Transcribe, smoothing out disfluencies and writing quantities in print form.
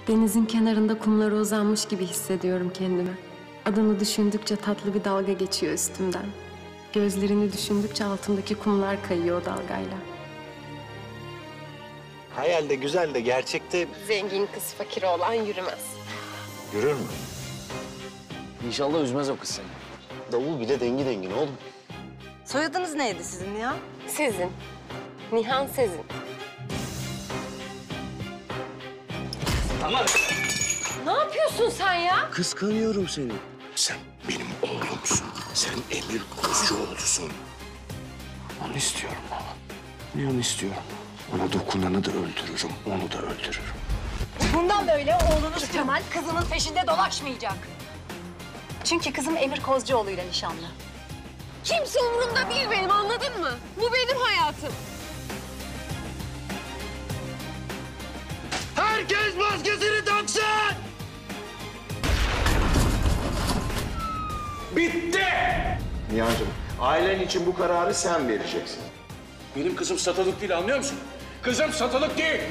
Denizin kenarında kumlara uzanmış gibi hissediyorum kendimi. Adını düşündükçe tatlı bir dalga geçiyor üstümden. Gözlerini düşündükçe altımdaki kumlar kayıyor o dalgayla. Hayal de güzel de gerçekte Zengin kız fakiri olan yürümez. yürür mü? İnşallah üzmez o kız seni. Davul bile dengi dengine oğlum. Soyadınız neydi sizin ya? Sezin. Nihan Sezin. Ne yapıyorsun sen ya? Kıskanıyorum seni. Sen benim oğlumsun. Sen Emir Kuzcuoğlu'sun. Onu istiyorum baba. Onu istiyorum. Ona dokunanı da öldürürüm, onu da öldürürüm. Bundan böyle oğlunuz Kemal kızının peşinde dolaşmayacak. Çünkü kızım Emir Kozcuoğlu'yla nişanlı. Kimse umurumda değil benim, anladın mı? Bu benim hayatım. Herkes maskesini taksın! Bitti! Nihan'cığım, ailen için bu kararı sen vereceksin. Benim kızım satılık değil, anlıyor musun? Kızım satılık değil.